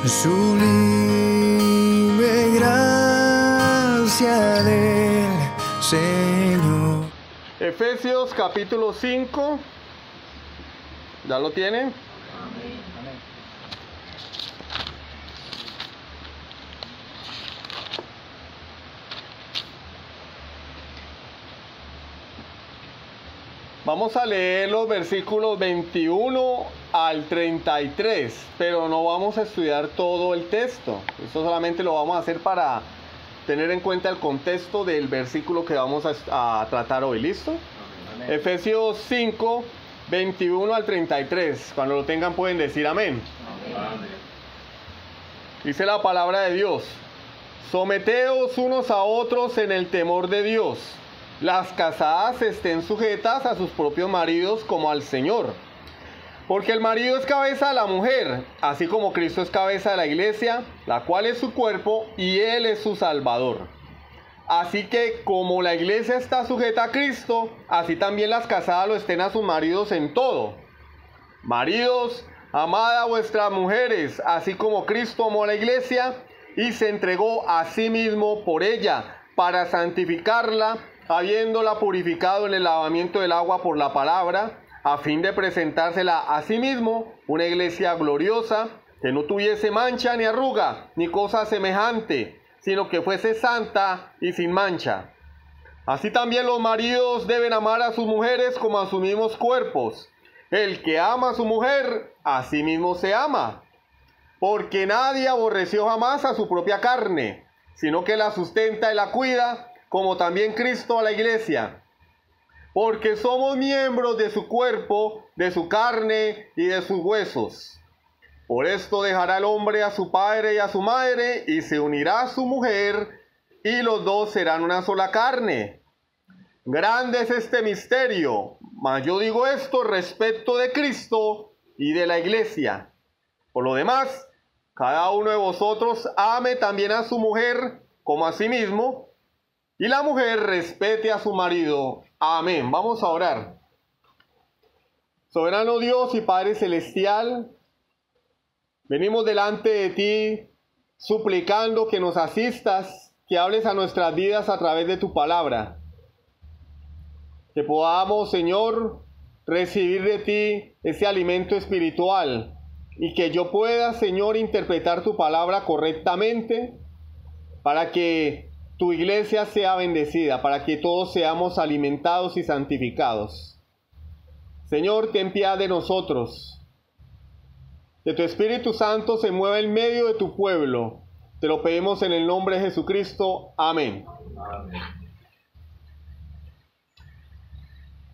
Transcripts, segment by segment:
Sublime gracia del Señor. Efesios capítulo 5. ¿Ya lo tienen? Vamos a leer los versículos 21 al 33, pero no vamos a estudiar todo el texto. Esto solamente lo vamos a hacer para tener en cuenta el contexto del versículo que vamos a tratar hoy. ¿Listo? Amén. Efesios 5, 21 al 33. Cuando lo tengan pueden decir amén. Amén. Dice la palabra de Dios: someteos unos a otros en el temor de Dios. Las casadas estén sujetas a sus propios maridos como al Señor. Porque el marido es cabeza de la mujer, así como Cristo es cabeza de la iglesia, la cual es su cuerpo y Él es su Salvador. Así que como la iglesia está sujeta a Cristo, así también las casadas lo estén a sus maridos en todo. Maridos, amad a vuestras mujeres, así como Cristo amó a la iglesia y se entregó a sí mismo por ella, para santificarla, habiéndola purificado en el lavamiento del agua por la palabra, a fin de presentársela a sí mismo una iglesia gloriosa, que no tuviese mancha ni arruga, ni cosa semejante, sino que fuese santa y sin mancha. Así también los maridos deben amar a sus mujeres como a sus mismos cuerpos. El que ama a su mujer, a sí mismo se ama. Porque nadie aborreció jamás a su propia carne, sino que la sustenta y la cuida, como también Cristo a la iglesia, porque somos miembros de su cuerpo, de su carne y de sus huesos. Por esto dejará el hombre a su padre y a su madre, y se unirá a su mujer, y los dos serán una sola carne. Grande es este misterio, mas yo digo esto respecto de Cristo y de la iglesia. Por lo demás, cada uno de vosotros ame también a su mujer como a sí mismo, y la mujer respete a su marido. Amén. Vamos a orar. Soberano Dios y Padre Celestial, venimos delante de ti suplicando que nos asistas, que hables a nuestras vidas a través de tu palabra. Que podamos, Señor, recibir de ti ese alimento espiritual y que yo pueda, Señor, interpretar tu palabra correctamente para que tu iglesia sea bendecida, para que todos seamos alimentados y santificados. Señor, ten piedad de nosotros. Que tu Espíritu Santo se mueva en medio de tu pueblo. Te lo pedimos en el nombre de Jesucristo. Amén. Amén.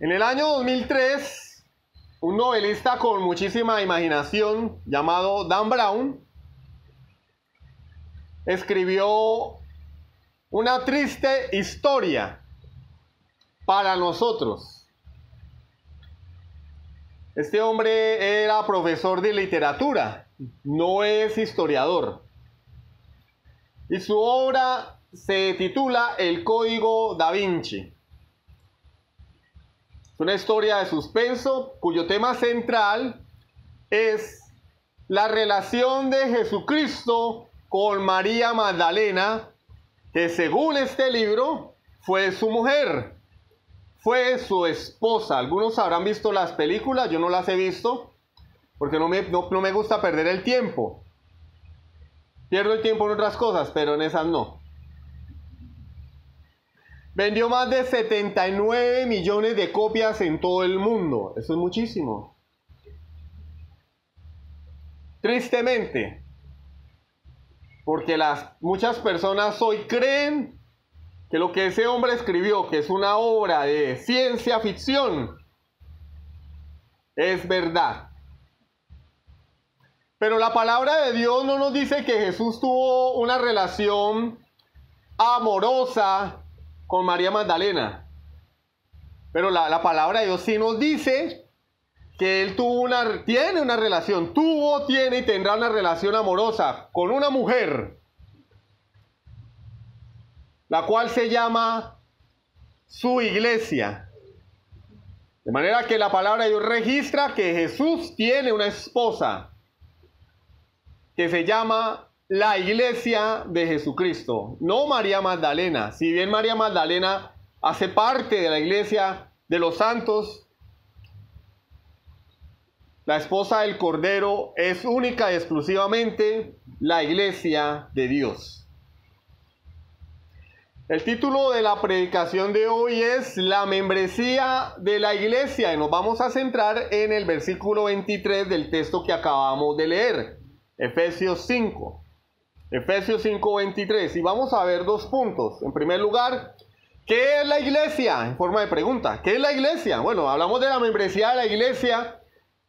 En el año 2003, un novelista con muchísima imaginación llamado Dan Brown escribió una triste historia para nosotros. Este hombre era profesor de literatura, no es historiador. Y su obra se titula El Código Da Vinci. Es una historia de suspenso cuyo tema central es la relación de Jesucristo con María Magdalena, que según este libro fue su mujer, fue su esposa. Algunos habrán visto las películas, yo no las he visto, porque no me gusta perder el tiempo. Pierdo el tiempo en otras cosas, pero en esas no. Vendió más de 79 millones de copias en todo el mundo. Eso es muchísimo. Tristemente, porque muchas personas hoy creen que lo que ese hombre escribió, que es una obra de ciencia ficción, es verdad. Pero la palabra de Dios no nos dice que Jesús tuvo una relación amorosa con María Magdalena. Pero la palabra de Dios sí nos dice que él tiene una relación, tiene y tendrá una relación amorosa con una mujer, la cual se llama su iglesia. De manera que la palabra de Dios registra que Jesús tiene una esposa. que se llama la Iglesia de Jesucristo, no María Magdalena. Si bien María Magdalena hace parte de la Iglesia de los santos, la esposa del Cordero es única y exclusivamente la Iglesia de Dios. El título de la predicación de hoy es La membresía de la Iglesia, y nos vamos a centrar en el versículo 23 del texto que acabamos de leer, Efesios 5. Efesios 5:23, y vamos a ver dos puntos. En primer lugar, ¿qué es la Iglesia? En forma de pregunta, ¿qué es la Iglesia? Bueno, hablamos de la membresía de la Iglesia,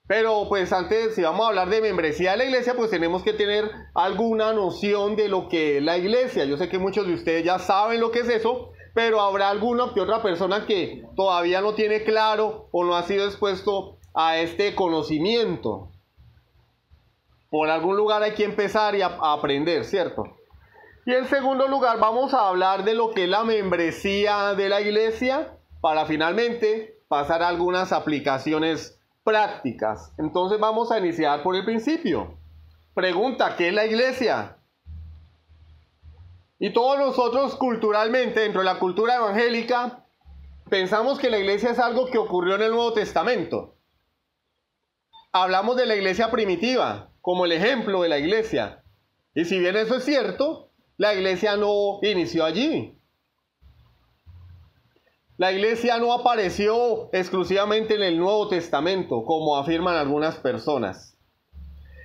pero pues antes, si vamos a hablar de membresía de la Iglesia, pues tenemos que tener alguna noción de lo que es la Iglesia. Yo sé que muchos de ustedes ya saben lo que es eso, pero habrá alguna que otra persona que todavía no tiene claro o no ha sido expuesto a este conocimiento. Por algún lugar hay que empezar y a aprender, ¿cierto? Y en segundo lugar vamos a hablar de lo que es la membresía de la Iglesia para finalmente pasar a algunas aplicaciones prácticas. Entonces vamos a iniciar por el principio. Pregunta, ¿qué es la Iglesia? Y todos nosotros culturalmente, dentro de la cultura evangélica, pensamos que la Iglesia es algo que ocurrió en el Nuevo Testamento. Hablamos de la Iglesia primitiva como el ejemplo de la Iglesia. Y si bien eso es cierto, la Iglesia no inició allí. La Iglesia no apareció exclusivamente en el Nuevo Testamento, como afirman algunas personas.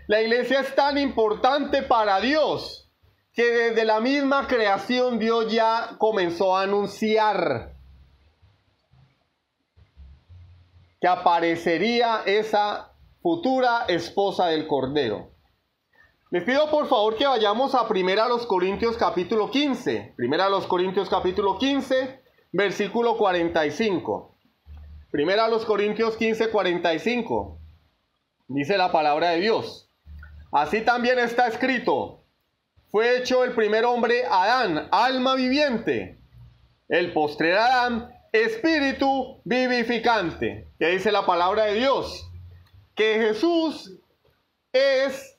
La Iglesia es tan importante para Dios que desde la misma creación Dios ya comenzó a anunciar que aparecería esa futura esposa del Cordero. Les pido por favor que vayamos a 1 Corintios capítulo 15. 1 Corintios capítulo 15, versículo 45. 1 Corintios 15, 45. Dice la palabra de Dios. Así también está escrito: fue hecho el primer hombre Adán, alma viviente. El postrer Adán, espíritu vivificante. ¿Qué dice la palabra de Dios? Que Jesús es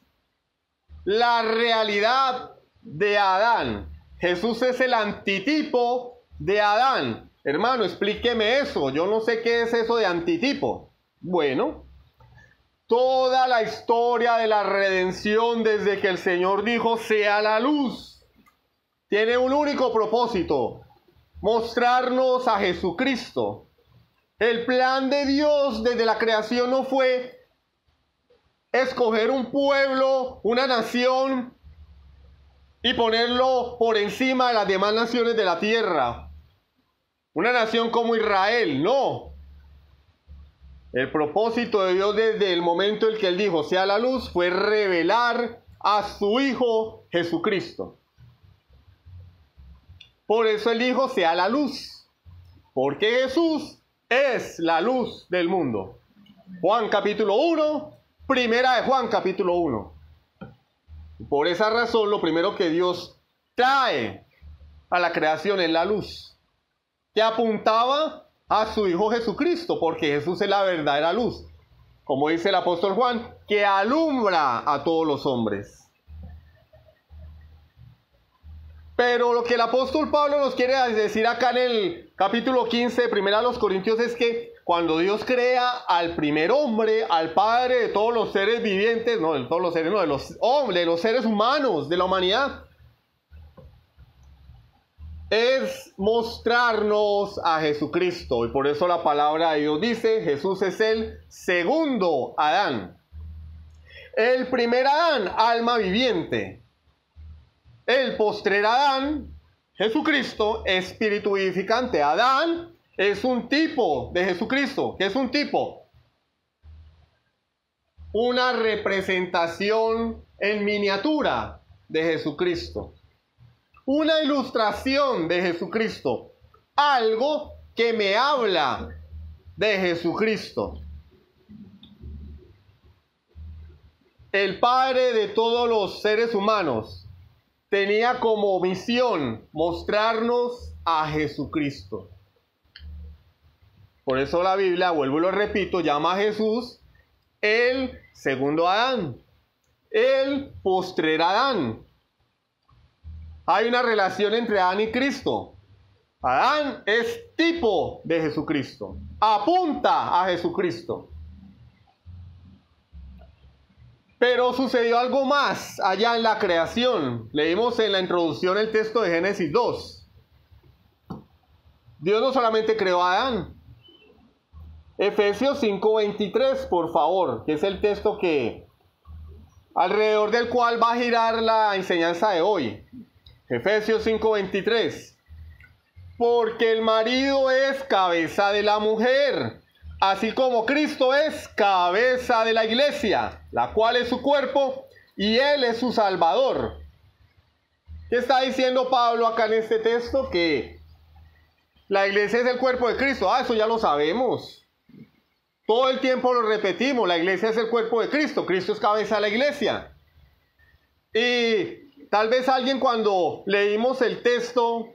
la realidad de Adán. Jesús es el antitipo de Adán. Hermano, explíqueme eso. Yo no sé qué es eso de antitipo. Bueno, toda la historia de la redención desde que el Señor dijo sea la luz, tiene un único propósito: mostrarnos a Jesucristo. El plan de Dios desde la creación no fue escoger un pueblo, una nación, y ponerlo por encima de las demás naciones de la tierra. Una nación como Israel, no. El propósito de Dios desde el momento en que Él dijo sea la luz fue revelar a su Hijo Jesucristo. Por eso Él dijo sea la luz, porque Jesús es la luz del mundo. Juan capítulo 1, primera de Juan capítulo 1. Por esa razón, lo primero que Dios trae a la creación es la luz, que apuntaba a su Hijo Jesucristo, porque Jesús es la verdadera luz, como dice el apóstol Juan, que alumbra a todos los hombres. Pero lo que el apóstol Pablo nos quiere decir acá en el capítulo 15 de 1 Corintios es que cuando Dios crea al primer hombre, al Padre de todos los seres vivientes, no de todos los seres, no, de los hombres, de los seres humanos, de la humanidad, es mostrarnos a Jesucristo. Y por eso la palabra de Dios dice, Jesús es el segundo Adán. El primer Adán, alma viviente. El postrer Adán, Jesucristo, espíritu vivificante. Adán es un tipo de Jesucristo. ¿Qué es un tipo? Una representación en miniatura de Jesucristo. Una ilustración de Jesucristo. Algo que me habla de Jesucristo. El Padre de todos los seres humanos tenía como misión mostrarnos a Jesucristo. Por eso la Biblia, vuelvo y lo repito, llama a Jesús el segundo Adán. el postrer Adán. Hay una relación entre Adán y Cristo. Adán es tipo de Jesucristo, apunta a Jesucristo. Pero sucedió algo más allá en la creación. Leímos en la introducción el texto de Génesis 2. Dios no solamente creó a Adán. Efesios 5:23, por favor, que es el texto alrededor del cual va a girar la enseñanza de hoy. Efesios 5:23. Porque el marido es cabeza de la mujer, así como Cristo es cabeza de la iglesia, la cual es su cuerpo, y Él es su Salvador. ¿Qué está diciendo Pablo acá en este texto? Que la iglesia es el cuerpo de Cristo. Eso ya lo sabemos. Todo el tiempo lo repetimos. La iglesia es el cuerpo de Cristo. Cristo es cabeza de la iglesia. Y tal vez alguien, cuando leímos el texto,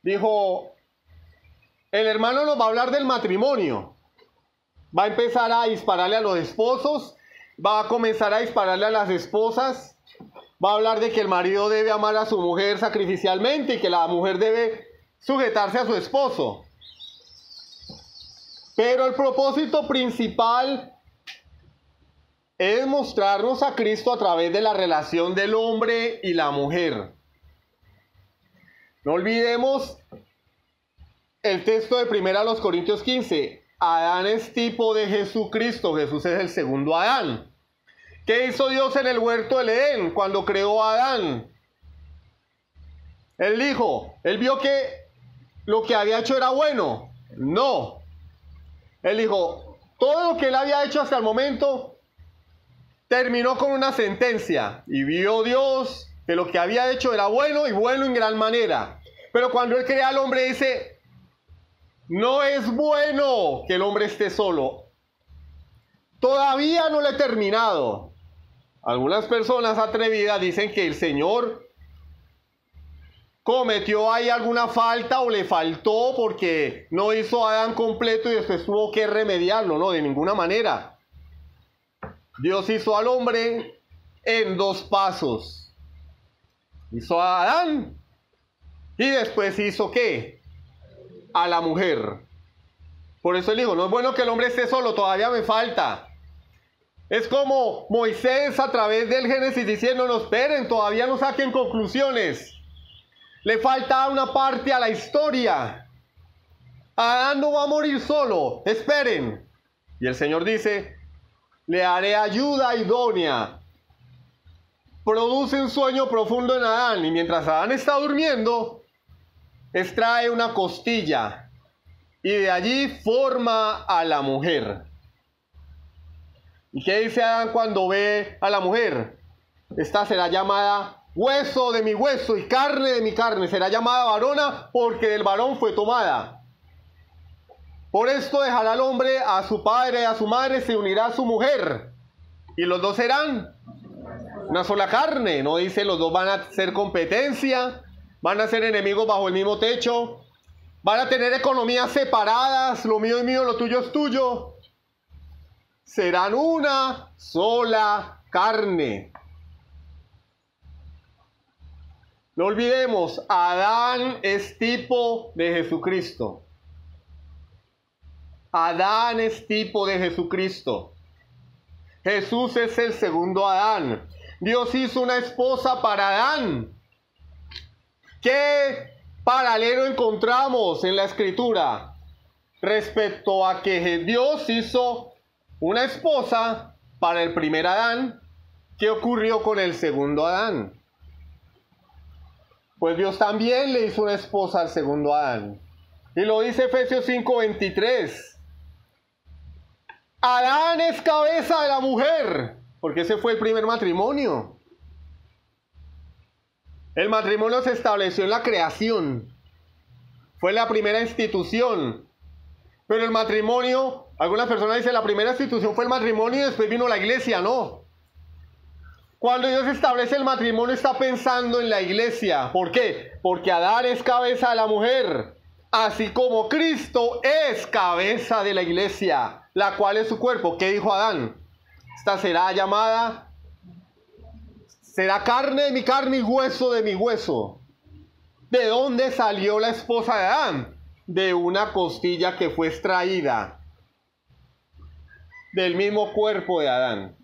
dijo: el hermano nos va a hablar del matrimonio. Va a empezar a dispararle a los esposos, va a comenzar a dispararle a las esposas, va a hablar de que el marido debe amar a su mujer sacrificialmente y que la mujer debe sujetarse a su esposo. Pero el propósito principal es mostrarnos a Cristo a través de la relación del hombre y la mujer. No olvidemos el texto de 1 Corintios 15. Adán es tipo de Jesucristo. Jesús es el segundo Adán. ¿Qué hizo Dios en el huerto del Edén cuando creó a Adán? Él vio que lo que había hecho era bueno. No. Él dijo, todo lo que él había hecho hasta el momento terminó con una sentencia. Y vio Dios que lo que había hecho era bueno, y bueno en gran manera. Pero cuando él crea al hombre, dice: no es bueno que el hombre esté solo. Todavía no lo he terminado. Algunas personas atrevidas dicen que el Señor cometió ahí alguna falta o le faltó porque no hizo a Adán completo y después tuvo que remediarlo. No, de ninguna manera. Dios hizo al hombre en 2 pasos. Hizo a Adán y después hizo ¿qué? A la mujer. Por eso él dijo: no es bueno que el hombre esté solo, todavía me falta. Es como Moisés a través del Génesis diciendo: no esperen, todavía no saquen conclusiones. Le falta una parte a la historia. Adán no va a morir solo, esperen. Y el Señor dice: le haré ayuda idónea. Produce un sueño profundo en Adán, y mientras Adán está durmiendo, extrae una costilla y de allí forma a la mujer. ¿Y qué dice Adán cuando ve a la mujer? Esta será llamada hueso de mi hueso y carne de mi carne. Será llamada varona porque del varón fue tomada. Por esto dejará el hombre a su padre y a su madre, se unirá a su mujer, y los dos serán una sola carne. No dice los dos van a ser competencia, van a ser enemigos bajo el mismo techo, van a tener economías separadas, lo mío es mío, lo tuyo es tuyo. Serán una sola carne. No olvidemos, Adán es tipo de Jesucristo. Adán es tipo de Jesucristo. Jesús es el segundo Adán. Dios hizo una esposa para Adán. ¿Qué paralelo encontramos en la Escritura respecto a que Dios hizo una esposa para el primer Adán? ¿Qué ocurrió con el segundo Adán? Pues Dios también le hizo una esposa al segundo Adán. Y lo dice Efesios 5:23. Adán es cabeza de la mujer, porque ese fue el primer matrimonio. El matrimonio se estableció en la creación. Fue la primera institución. Pero el matrimonio, algunas personas dicen la primera institución fue el matrimonio y después vino la iglesia. No. Cuando Dios establece el matrimonio está pensando en la iglesia. ¿Por qué? Porque Adán es cabeza de la mujer, así como Cristo es cabeza de la iglesia, la cual es su cuerpo. ¿Qué dijo Adán? Esta será llamada, será carne de mi carne y hueso de mi hueso. ¿De dónde salió la esposa de Adán? De una costilla que fue extraída del mismo cuerpo de Adán.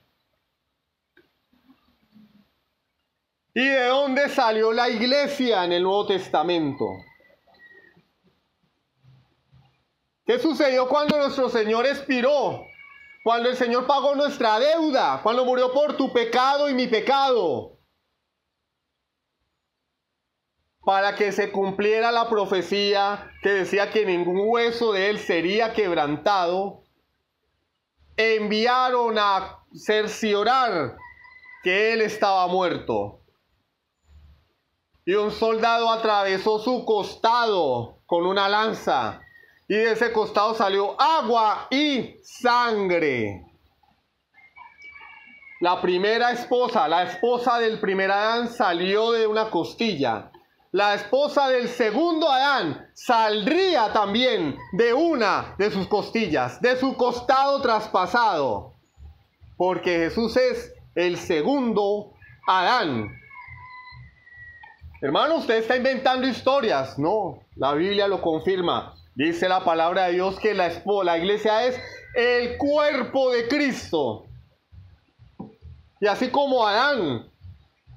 ¿Y de dónde salió la iglesia en el Nuevo Testamento? ¿Qué sucedió cuando nuestro Señor expiró? Cuando el Señor pagó nuestra deuda, cuando murió por tu pecado y mi pecado, para que se cumpliera la profecía que decía que ningún hueso de él sería quebrantado, enviaron a cerciorar que él estaba muerto. Y un soldado atravesó su costado con una lanza, y de ese costado salió agua y sangre. La primera esposa, la esposa del primer Adán, salió de una costilla. La esposa del segundo Adán saldría también de una de sus costillas, de su costado traspasado. Porque Jesús es el segundo Adán. Hermano, usted está inventando historias. No, la Biblia lo confirma. Dice la palabra de Dios que la iglesia es el cuerpo de Cristo. Y así como Adán,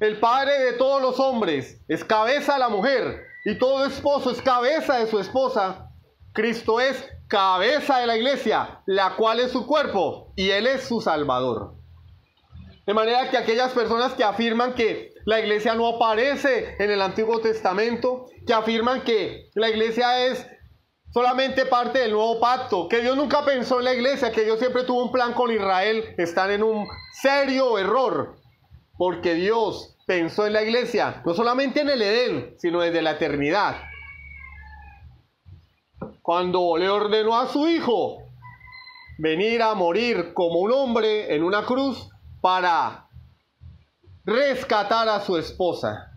el padre de todos los hombres, es cabeza de la mujer, y todo esposo es cabeza de su esposa, Cristo es cabeza de la iglesia, la cual es su cuerpo, y Él es su Salvador. De manera que aquellas personas que afirman que la iglesia no aparece en el Antiguo Testamento, que afirman que la iglesia es solamente parte del nuevo pacto, que Dios nunca pensó en la iglesia, que Dios siempre tuvo un plan con Israel, están en un serio error. Porque Dios pensó en la iglesia, no solamente en el Edén, sino desde la eternidad. Cuando le ordenó a su Hijo venir a morir como un hombre en una cruz para rescatar a su esposa,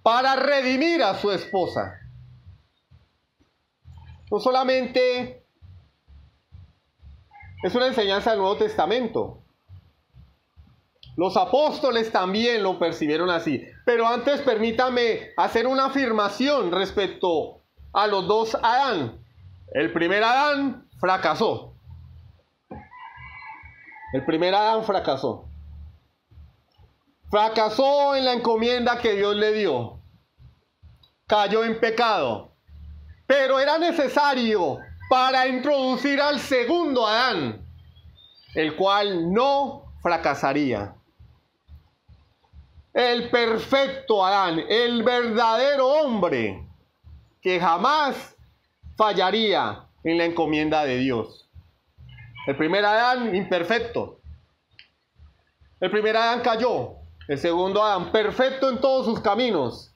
para redimir a su esposa. No solamente es una enseñanza del Nuevo Testamento. Los apóstoles también lo percibieron así. Pero antes permítame hacer una afirmación respecto a los dos Adán. El primer Adán fracasó. El primer Adán fracasó. Fracasó en la encomienda que Dios le dio. Cayó en pecado. Pero era necesario para introducir al segundo Adán, el cual no fracasaría. El perfecto Adán, el verdadero hombre, que jamás fallaría en la encomienda de Dios. El primer Adán, imperfecto. El primer Adán cayó. El segundo Adán, perfecto en todos sus caminos.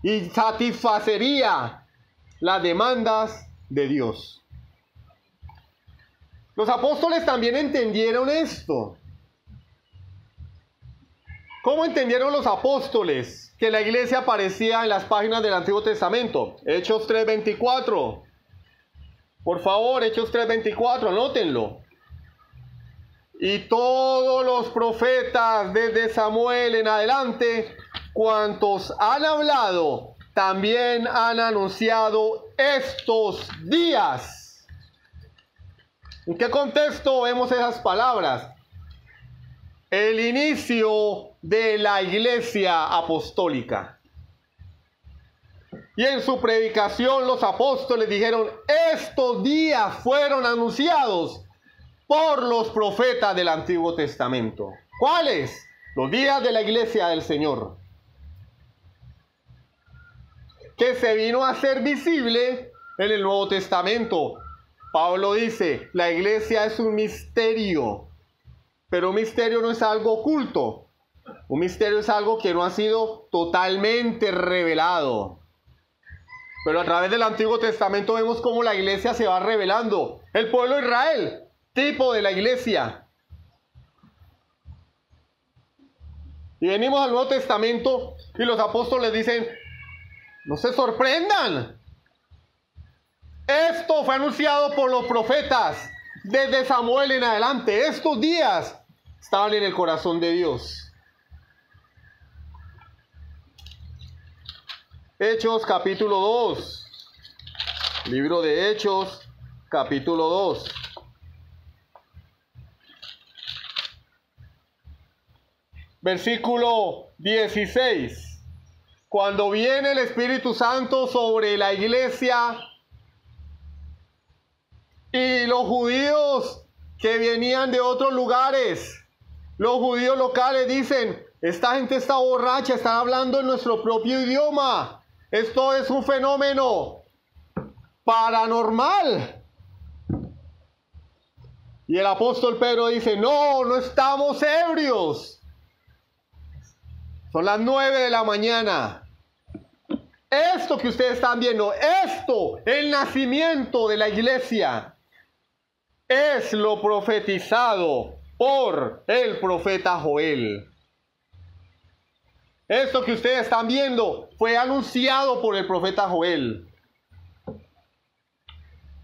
Y satisfacería las demandas de Dios. Los apóstoles también entendieron esto. ¿Cómo entendieron los apóstoles que la iglesia aparecía en las páginas del Antiguo Testamento? Hechos 3:24. Por favor, Hechos 3:24, anótenlo. Y todos los profetas desde Samuel en adelante, cuantos han hablado, también han anunciado estos días. ¿En qué contexto vemos esas palabras? El inicio de la iglesia apostólica. Y en su predicación los apóstoles dijeron, estos días fueron anunciados por los profetas del Antiguo Testamento. ¿Cuáles? Los días de la iglesia del Señor, que se vino a ser visible en el Nuevo Testamento. Pablo dice, la iglesia es un misterio, pero un misterio no es algo oculto. Un misterio es algo que no ha sido totalmente revelado. Pero a través del Antiguo Testamento vemos cómo la iglesia se va revelando. El pueblo de Israel, tipo de la iglesia. Y venimos al Nuevo Testamento y los apóstoles dicen, no se sorprendan. Esto fue anunciado por los profetas desde Samuel en adelante, estos días estaban en el corazón de Dios. Hechos capítulo 2. Libro de Hechos capítulo 2. Versículo 16. Cuando viene el Espíritu Santo sobre la iglesia y los judíos que venían de otros lugares, los judíos locales dicen: esta gente está borracha, están hablando en nuestro propio idioma. Esto es un fenómeno paranormal. Y el apóstol Pedro dice: no, no estamos ebrios. Son las 9 de la mañana. Esto que ustedes están viendo, esto, el nacimiento de la iglesia, es lo profetizado por el profeta Joel. Esto que ustedes están viendo fue anunciado por el profeta Joel.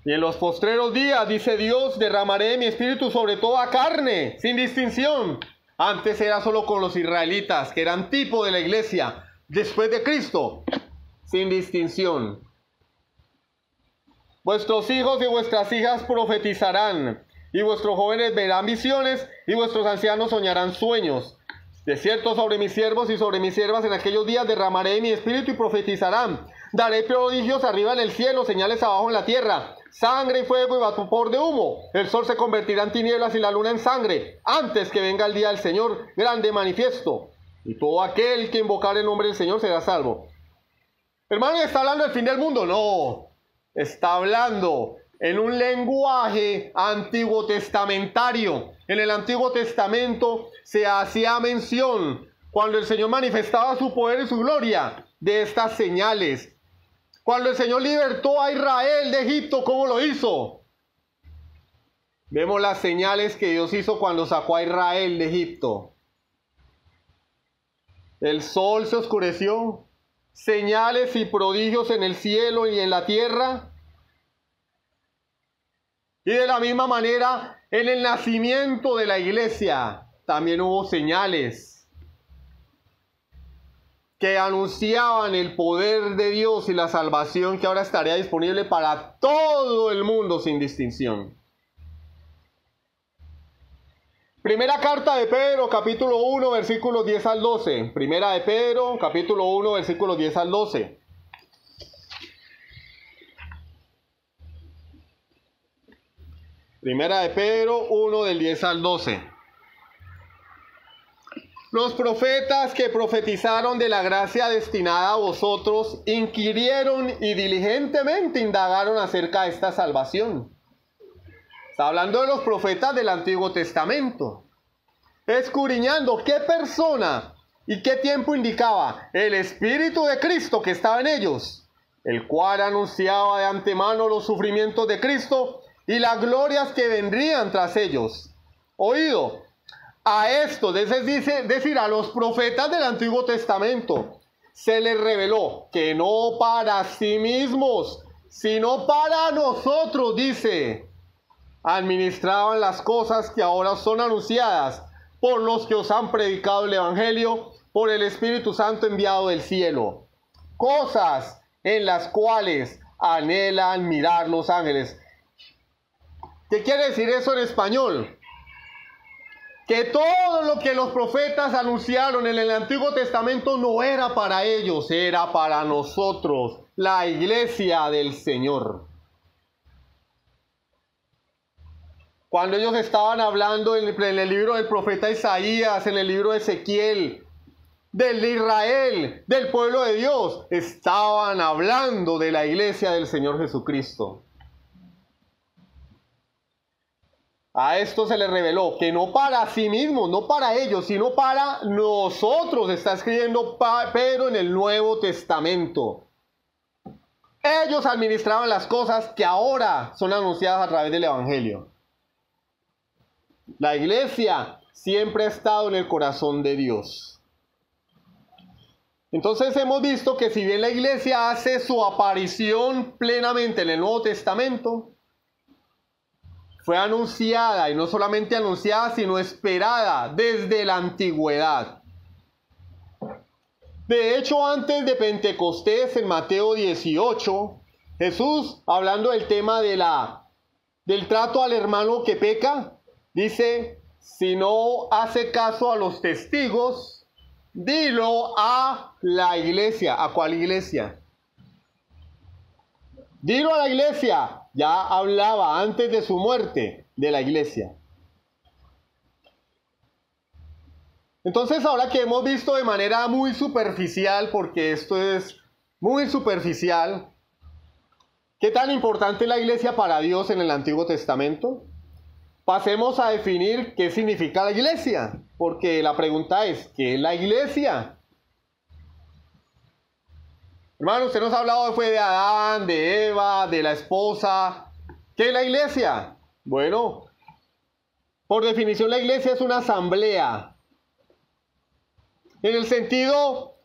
Y en los postreros días, dice Dios, derramaré mi espíritu sobre toda carne, sin distinción. Antes era solo con los israelitas, que eran tipo de la iglesia, después de Cristo, sin distinción. Vuestros hijos y vuestras hijas profetizarán, y vuestros jóvenes verán visiones, y vuestros ancianos soñarán sueños. De cierto, sobre mis siervos y sobre mis siervas en aquellos días derramaré mi espíritu y profetizarán. Daré prodigios arriba en el cielo, señales abajo en la tierra, sangre y fuego y vapor de humo. El sol se convertirá en tinieblas y la luna en sangre, antes que venga el día del Señor, grande manifiesto. Y todo aquel que invocar el nombre del Señor será salvo. Hermano, ¿está hablando del fin del mundo? No, está hablando en un lenguaje antiguo testamentario. En el Antiguo Testamento se hacía mención, cuando el Señor manifestaba su poder y su gloria, de estas señales. Cuando el Señor libertó a Israel de Egipto, ¿cómo lo hizo? Vemos las señales que Dios hizo cuando sacó a Israel de Egipto. El sol se oscureció, señales y prodigios en el cielo y en la tierra. Y de la misma manera, en el nacimiento de la iglesia, también hubo señales que anunciaban el poder de Dios y la salvación que ahora estaría disponible para todo el mundo sin distinción. Primera carta de Pedro, capítulo 1, versículos 10 al 12. Primera de Pedro, capítulo 1, versículos 10 al 12. Primera de Pedro 1, del 10 al 12. Los profetas que profetizaron de la gracia destinada a vosotros inquirieron y diligentemente indagaron acerca de esta salvación. Está hablando de los profetas del Antiguo Testamento. Escudriñando qué persona y qué tiempo indicaba el Espíritu de Cristo que estaba en ellos, el cual anunciaba de antemano los sufrimientos de Cristo y las glorias que vendrían tras ellos. Oído. A esto, es decir, a los profetas del Antiguo Testamento, se les reveló que no para sí mismos, sino para nosotros, dice, administraban las cosas que ahora son anunciadas por los que os han predicado el Evangelio, por el Espíritu Santo enviado del cielo. Cosas en las cuales anhelan mirar los ángeles. ¿Qué quiere decir eso en español? Que todo lo que los profetas anunciaron en el Antiguo Testamento no era para ellos, era para nosotros, la iglesia del Señor. Cuando ellos estaban hablando en el libro del profeta Isaías, en el libro de Ezequiel, del Israel, del pueblo de Dios, estaban hablando de la iglesia del Señor Jesucristo. A esto se les reveló que no para sí mismos, no para ellos, sino para nosotros, está escribiendo Pedro en el Nuevo Testamento. Ellos administraban las cosas que ahora son anunciadas a través del Evangelio. La iglesia siempre ha estado en el corazón de Dios. Entonces hemos visto que si bien la iglesia hace su aparición plenamente en el Nuevo Testamento, fue anunciada, y no solamente anunciada, sino esperada desde la antigüedad. De hecho, antes de Pentecostés, en Mateo 18, Jesús, hablando del tema del trato al hermano que peca, dice: si no hace caso a los testigos, dilo a la iglesia. ¿A cuál iglesia? Dilo a la iglesia. Ya hablaba antes de su muerte de la iglesia. Entonces, ahora que hemos visto de manera muy superficial, porque esto es muy superficial, ¿qué tan importante es la iglesia para Dios en el Antiguo Testamento? Pasemos a definir qué significa la iglesia, porque la pregunta es, ¿qué es la iglesia? Hermano, usted nos ha hablado fue de Adán, de Eva, de la esposa. ¿Qué es la iglesia? Bueno, por definición la iglesia es una asamblea. En el sentido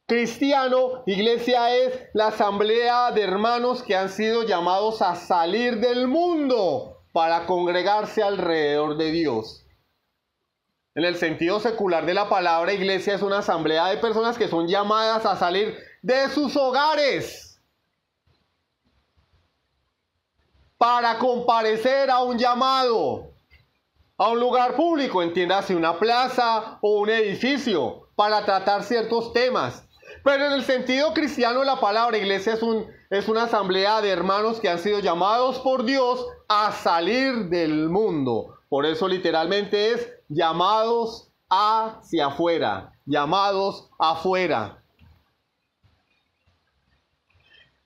cristiano, iglesia es la asamblea de hermanos que han sido llamados a salir del mundo para congregarse alrededor de Dios. En el sentido secular de la palabra, iglesia es una asamblea de personas que son llamadas a salir de sus hogares para comparecer a un llamado, a un lugar público, entiéndase una plaza o un edificio, para tratar ciertos temas. Pero en el sentido cristiano de la palabra, iglesia es una asamblea de hermanos que han sido llamados por Dios a salir del mundo. Por eso literalmente es llamados hacia afuera, llamados afuera.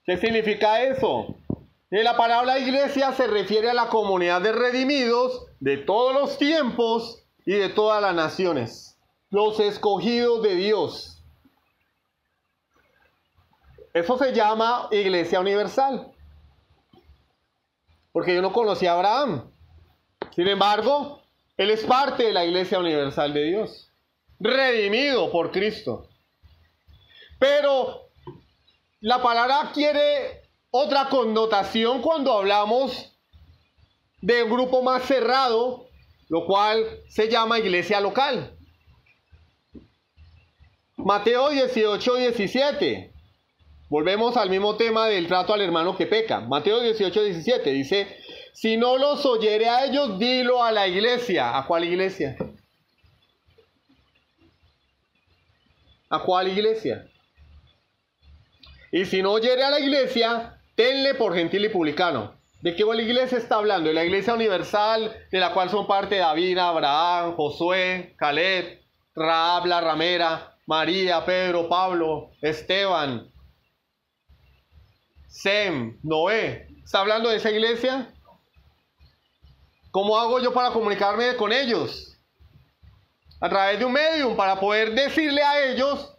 ¿Qué significa eso? La palabra iglesia se refiere a la comunidad de redimidos de todos los tiempos y de todas las naciones, los escogidos de Dios. Eso se llama iglesia universal, porque yo no conocí a Abraham. Sin embargo, él es parte de la iglesia universal de Dios, redimido por Cristo. Pero la palabra adquiere otra connotación cuando hablamos de un grupo más cerrado, lo cual se llama iglesia local. Mateo 18, 17. Volvemos al mismo tema del trato al hermano que peca. Mateo 18, 17 dice: si no los oyere a ellos, dilo a la iglesia. ¿A cuál iglesia? ¿A cuál iglesia? Y si no oyere a la iglesia, tenle por gentil y publicano. ¿De qué iglesia está hablando? De la iglesia universal, de la cual son parte David, Abraham, Josué, Caleb, Rahab la ramera, María, Pedro, Pablo, Esteban, Sem, Noé. ¿Está hablando de esa iglesia? ¿Cómo hago yo para comunicarme con ellos? A través de un medium, para poder decirle a ellos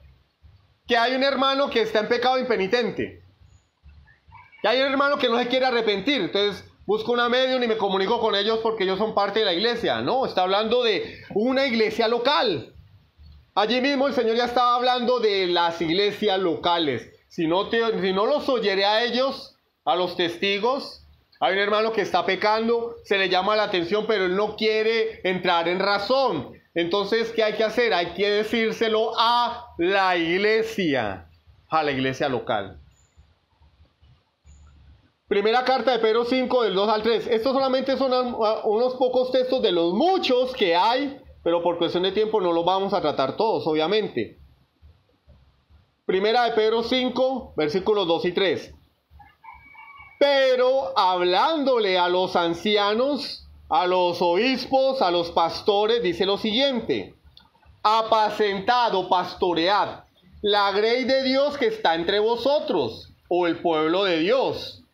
que hay un hermano que está en pecado impenitente, que hay un hermano que no se quiere arrepentir. Entonces busco una medium y me comunico con ellos porque ellos son parte de la iglesia. No, está hablando de una iglesia local. Allí mismo el Señor ya estaba hablando de las iglesias locales. Si no los oyere a ellos, a los testigos, hay un hermano que está pecando, se le llama la atención, pero él no quiere entrar en razón. Entonces, ¿qué hay que hacer? Hay que decírselo a la iglesia local. Primera carta de Pedro 5, del 2 al 3. Estos solamente son unos pocos textos de los muchos que hay, pero por cuestión de tiempo no los vamos a tratar todos, obviamente. Primera de Pedro 5, versículos 2 y 3. Pero hablándole a los ancianos, a los obispos, a los pastores, dice lo siguiente: apacentad o pastoread la grey de Dios que está entre vosotros, o el pueblo de Dios,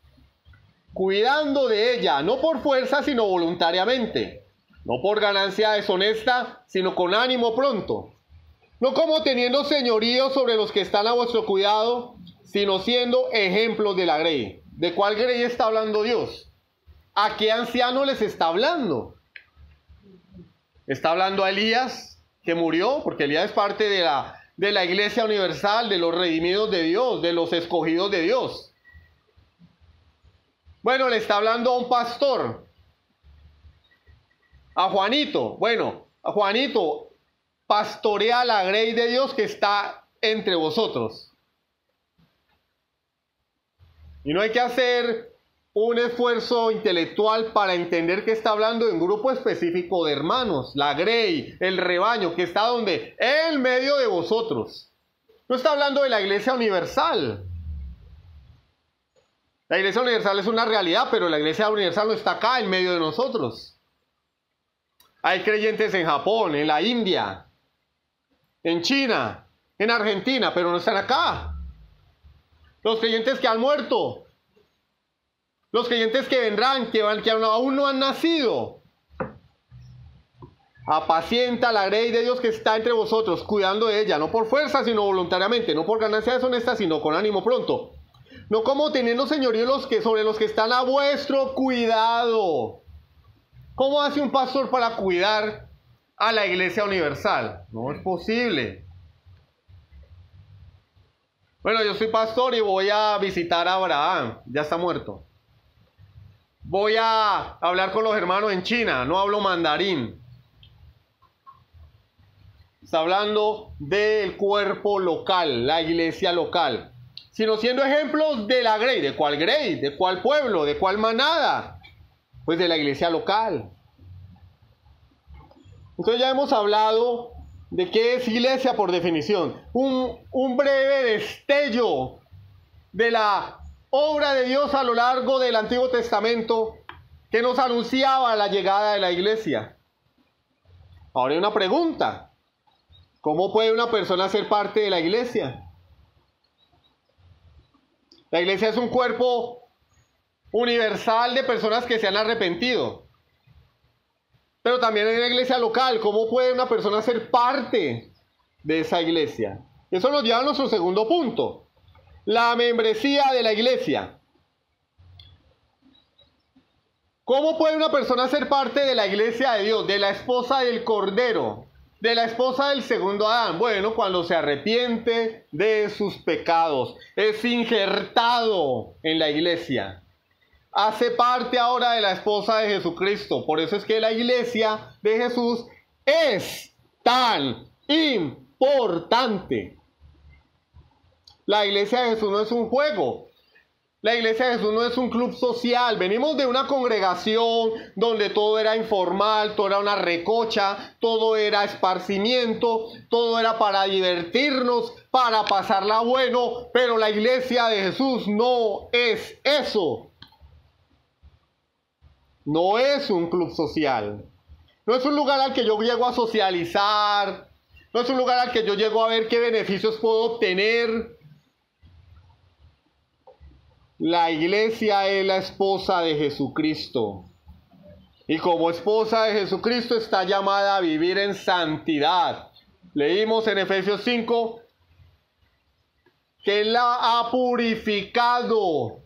cuidando de ella, no por fuerza, sino voluntariamente, no por ganancia deshonesta, sino con ánimo pronto, no como teniendo señorío sobre los que están a vuestro cuidado, sino siendo ejemplos de la grey. ¿De cuál grey está hablando Dios? ¿A qué anciano les está hablando? Está hablando a Elías, que murió, porque Elías es parte de la iglesia universal, de los redimidos de Dios, de los escogidos de Dios. Bueno, le está hablando a un pastor. A Juanito, bueno, a Juanito, pastorea la grey de Dios que está entre vosotros. Y no hay que hacer un esfuerzo intelectual para entender que está hablando de un grupo específico de hermanos, la grey, el rebaño, que está donde, en medio de vosotros. No está hablando de la iglesia universal. La iglesia universal es una realidad, pero la iglesia universal no está acá en medio de nosotros. Hay creyentes en Japón, en la India, en China, en Argentina, pero no están acá. Los creyentes que han muerto, los creyentes que vendrán, que aún no han nacido. Apacienta la grey de Dios que está entre vosotros, cuidando de ella, no por fuerza, sino voluntariamente, no por ganancia deshonesta, sino con ánimo pronto. No como teniendo señorío sobre los que están a vuestro cuidado. ¿Cómo hace un pastor para cuidar a la iglesia universal? No es posible. Bueno, yo soy pastor y voy a visitar a Abraham, ya está muerto. Voy a hablar con los hermanos en China, no hablo mandarín. Está hablando del cuerpo local, la iglesia local. Sino siendo ejemplos de la grey. ¿De cuál grey? ¿De cuál pueblo? ¿De cuál manada? Pues de la iglesia local. Entonces ya hemos hablado de qué es iglesia por definición. Un breve destello de la obra de Dios a lo largo del Antiguo Testamento que nos anunciaba la llegada de la iglesia. Ahora hay una pregunta. ¿Cómo puede una persona ser parte de la iglesia? La iglesia es un cuerpo universal de personas que se han arrepentido. Pero también hay una iglesia local. ¿Cómo puede una persona ser parte de esa iglesia? Eso nos lleva a nuestro segundo punto. La membresía de la iglesia. ¿Cómo puede una persona ser parte de la iglesia de Dios, de la esposa del Cordero, de la esposa del segundo Adán? Bueno, cuando se arrepiente de sus pecados, es injertado en la iglesia. Hace parte ahora de la esposa de Jesucristo. Por eso es que la iglesia de Jesús es tan importante. La iglesia de Jesús no es un juego. La iglesia de Jesús no es un club social. Venimos de una congregación donde todo era informal, todo era una recocha, todo era esparcimiento, todo era para divertirnos, para pasarla bueno. Pero la iglesia de Jesús no es eso. No es un club social. No es un lugar al que yo llego a socializar. No es un lugar al que yo llego a ver qué beneficios puedo obtener. La iglesia es la esposa de Jesucristo. Y como esposa de Jesucristo está llamada a vivir en santidad. Leímos en Efesios 5 que Él la ha purificado.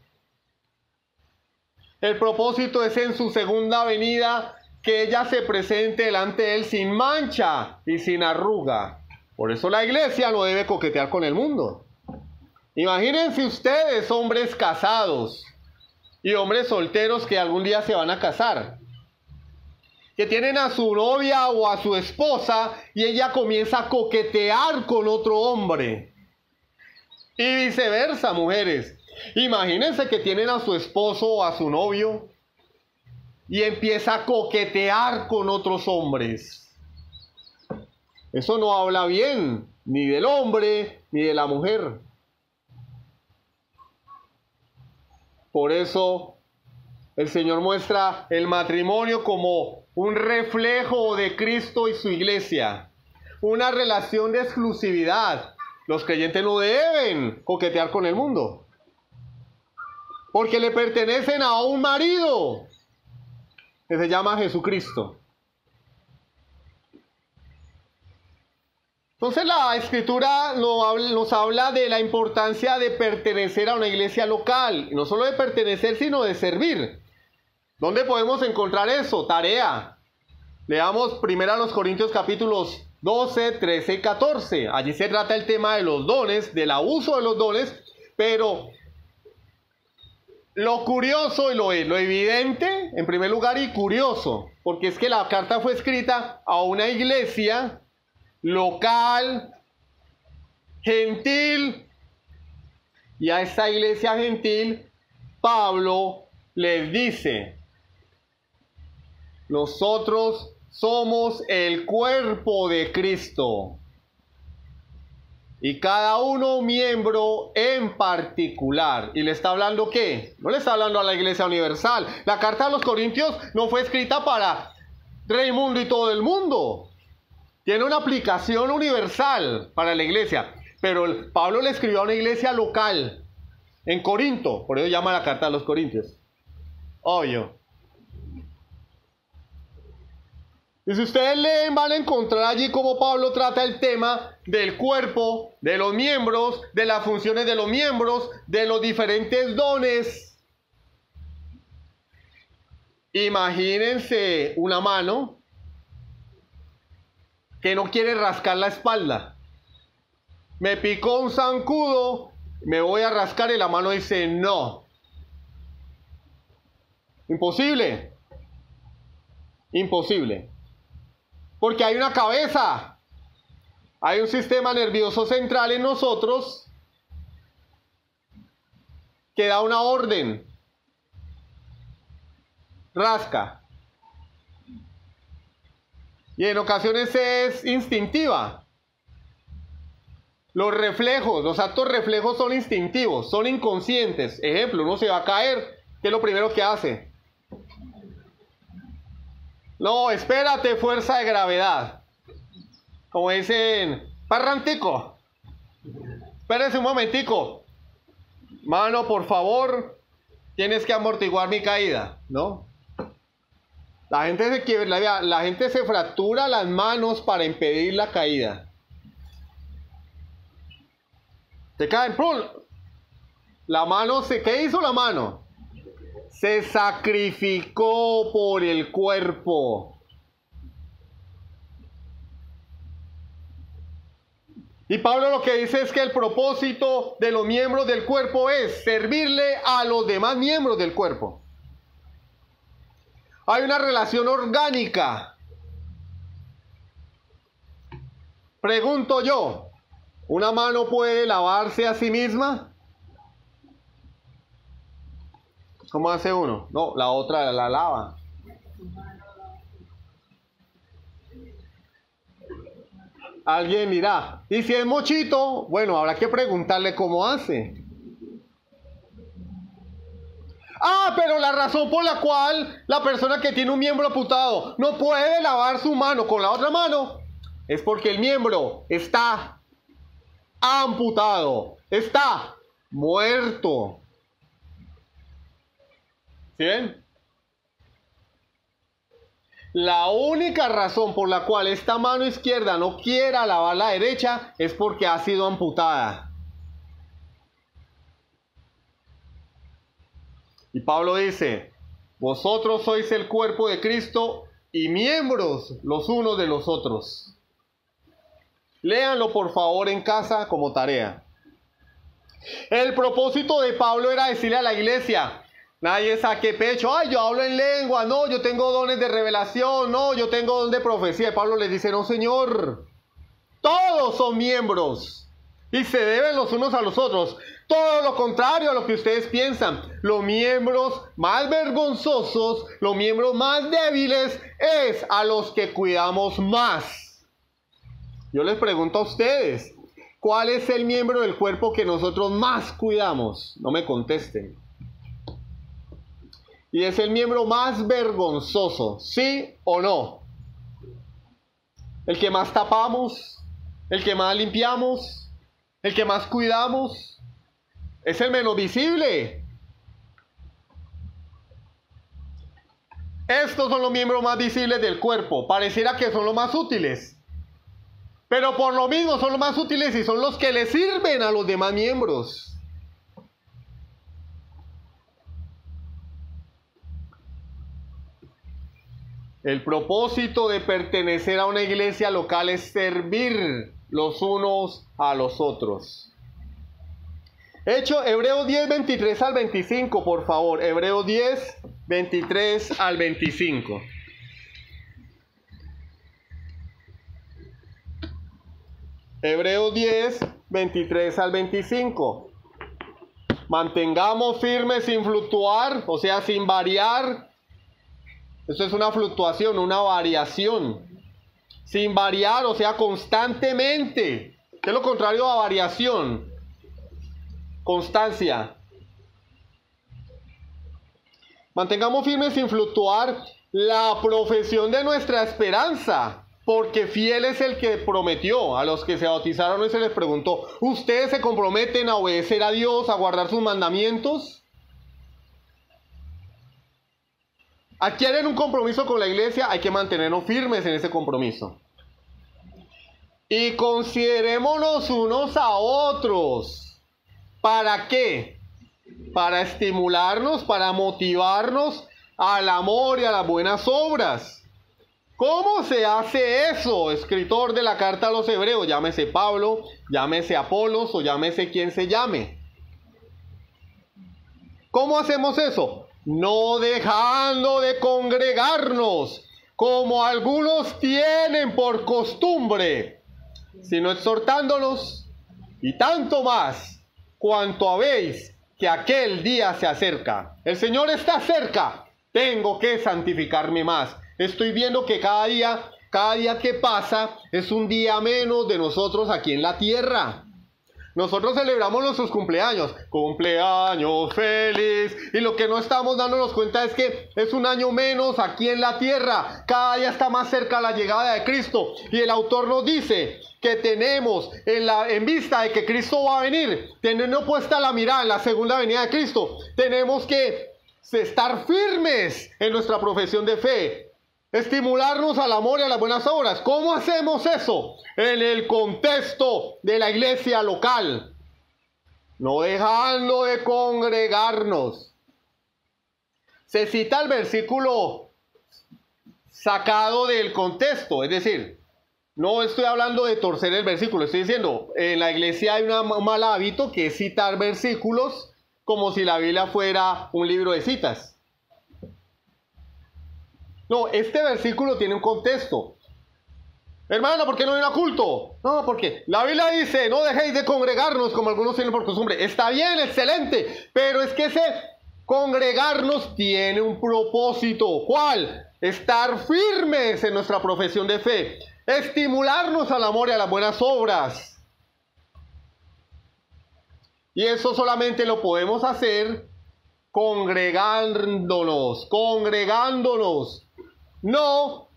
El propósito es en su segunda venida que ella se presente delante de Él sin mancha y sin arruga. Por eso la iglesia no debe coquetear con el mundo. Imagínense ustedes, hombres casados y hombres solteros que algún día se van a casar, que tienen a su novia o a su esposa y ella comienza a coquetear con otro hombre. Y viceversa, mujeres. Imagínense que tienen a su esposo o a su novio y empieza a coquetear con otros hombres. Eso no habla bien ni del hombre ni de la mujer. Por eso el Señor muestra el matrimonio como un reflejo de Cristo y su iglesia. Una relación de exclusividad. Los creyentes no deben coquetear con el mundo, porque le pertenecen a un marido que se llama Jesucristo. Entonces la Escritura nos habla de la importancia de pertenecer a una iglesia local. Y no solo de pertenecer, sino de servir. ¿Dónde podemos encontrar eso? Tarea. Leamos primero a los Corintios capítulos 12, 13 y 14. Allí se trata el tema de los dones, del abuso de los dones, pero lo curioso y lo evidente, en primer lugar, y curioso, porque es que la carta fue escrita a una iglesia local, gentil, y a esa iglesia gentil, Pablo les dice: nosotros somos el cuerpo de Cristo, y cada uno miembro en particular. ¿Y le está hablando qué? No le está hablando a la iglesia universal. La carta a los Corintios no fue escrita para Raimundo y todo el mundo. Tiene una aplicación universal para la iglesia. Pero Pablo le escribió a una iglesia local, en Corinto. Por eso llama la carta a los Corintios. Obvio. Y si ustedes leen, van a encontrar allí cómo Pablo trata el tema del cuerpo, de los miembros, de las funciones de los miembros, de los diferentes dones. Imagínense una mano que no quiere rascar la espalda. Me picó un zancudo, me voy a rascar, y la mano dice no. Imposible. Imposible. Porque hay una cabeza, hay un sistema nervioso central en nosotros que da una orden. Rasca. Y en ocasiones es instintiva. Los reflejos, los actos reflejos son instintivos, son inconscientes. Ejemplo, uno se va a caer, ¿qué es lo primero que hace? No, espérate, fuerza de gravedad. Como dicen, parrantico. Espérese un momentico. Mano, por favor, tienes que amortiguar mi caída, ¿no? La gente se fractura las manos para impedir la caída. Te caen, ¡pum! La mano, ¿qué hizo la mano? Se sacrificó por el cuerpo. Y Pablo lo que dice es que el propósito de los miembros del cuerpo es servirle a los demás miembros del cuerpo. Hay una relación orgánica. Pregunto yo, ¿una mano puede lavarse a sí misma? ¿Cómo hace uno? No, la otra la lava. Alguien dirá, ¿y si es mochito? Bueno, habrá que preguntarle cómo hace. Ah, pero la razón por la cual la persona que tiene un miembro amputado no puede lavar su mano con la otra mano es porque el miembro está amputado, está muerto. ¿Sí ven? La única razón por la cual esta mano izquierda no quiera lavar la derecha es porque ha sido amputada. Y Pablo dice, vosotros sois el cuerpo de Cristo y miembros los unos de los otros. Léanlo por favor en casa como tarea. El propósito de Pablo era decirle a la iglesia, nadie saque pecho, ay, yo hablo en lengua, no, yo tengo dones de revelación, no, yo tengo don de profecía. Y Pablo les dice, no señor, todos son miembros y se deben los unos a los otros. Todo lo contrario a lo que ustedes piensan. Los miembros más vergonzosos, los miembros más débiles, es a los que cuidamos más. Yo les pregunto a ustedes, ¿cuál es el miembro del cuerpo que nosotros más cuidamos? No me contesten. Y es el miembro más vergonzoso, ¿sí o no? El que más tapamos, el que más limpiamos, el que más cuidamos. Es el menos visible. Estos son los miembros más visibles del cuerpo. Pareciera que son los más útiles. Pero por lo mismo son los más útiles y son los que le sirven a los demás miembros. El propósito de pertenecer a una iglesia local es servir los unos a los otros. Hebreos 10, 23 al 25, por favor. Hebreos 10, 23 al 25. Hebreos 10, 23 al 25. Mantengamos firmes sin fluctuar, o sea, sin variar. Esto es una fluctuación, una variación. Sin variar, o sea, constantemente. ¿Qué es lo contrario a variación? Constancia. Mantengamos firmes sin fluctuar la profesión de nuestra esperanza, porque fiel es el que prometió. A los que se bautizaron y se les preguntó: ¿ustedes se comprometen a obedecer a Dios, a guardar sus mandamientos? Adquieren un compromiso con la iglesia, hay que mantenernos firmes en ese compromiso. Y considerémonos unos a otros. ¿Para qué? Para estimularnos, para motivarnos al amor y a las buenas obras. ¿Cómo se hace eso? Escritor de la carta a los Hebreos, llámese Pablo, llámese Apolos o llámese quien se llame. ¿Cómo hacemos eso? No dejando de congregarnos, como algunos tienen por costumbre, sino exhortándolos, y tanto más, cuanto habéis que aquel día se acerca. El Señor está cerca, tengo que santificarme más. Estoy viendo que cada día que pasa es un día menos de nosotros aquí en la tierra. Nosotros celebramos nuestros cumpleaños, cumpleaños feliz, y lo que no estamos dándonos cuenta es que es un año menos aquí en la tierra. Cada día está más cerca la llegada de Cristo, y el autor nos dice que tenemos en vista de que Cristo va a venir, teniendo puesta la mirada en la segunda venida de Cristo, tenemos que estar firmes en nuestra profesión de fe. Estimularnos al amor y a las buenas obras. ¿Cómo hacemos eso? En el contexto de la iglesia local. No dejando de congregarnos. Se cita el versículo sacado del contexto. Es decir, no estoy hablando de torcer el versículo. Estoy diciendo, en la iglesia hay un mal hábito que es citar versículos como si la Biblia fuera un libro de citas. No, este versículo tiene un contexto. Hermano, ¿por qué no viene a culto? No, porque la Biblia dice: no dejéis de congregarnos como algunos tienen por costumbre. Está bien, excelente, pero es que ese congregarnos tiene un propósito. ¿Cuál? Estar firmes en nuestra profesión de fe. Estimularnos al amor y a las buenas obras. Y eso solamente lo podemos hacer congregándonos. No,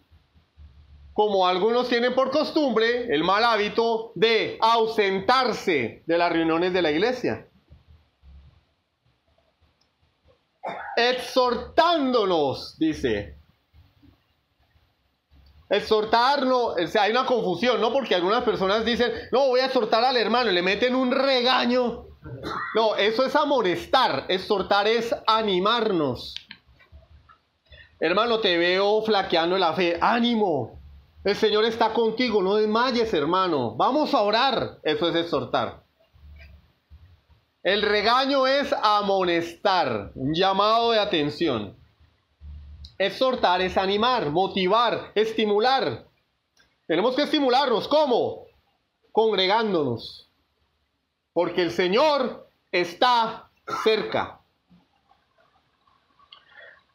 como algunos tienen por costumbre, el mal hábito de ausentarse de las reuniones de la iglesia. Exhortándonos, dice. Exhortarnos, o sea, hay una confusión, ¿no? Porque algunas personas dicen: no, voy a exhortar al hermano, y le meten un regaño. No, eso es amonestar. Exhortar es animarnos. Hermano, te veo flaqueando en la fe. ¡Ánimo! El Señor está contigo, no desmayes, hermano. Vamos a orar. Eso es exhortar. El regaño es amonestar, un llamado de atención. Exhortar es animar, motivar, estimular. Tenemos que estimularnos. ¿Cómo? Congregándonos. Porque el Señor está cerca.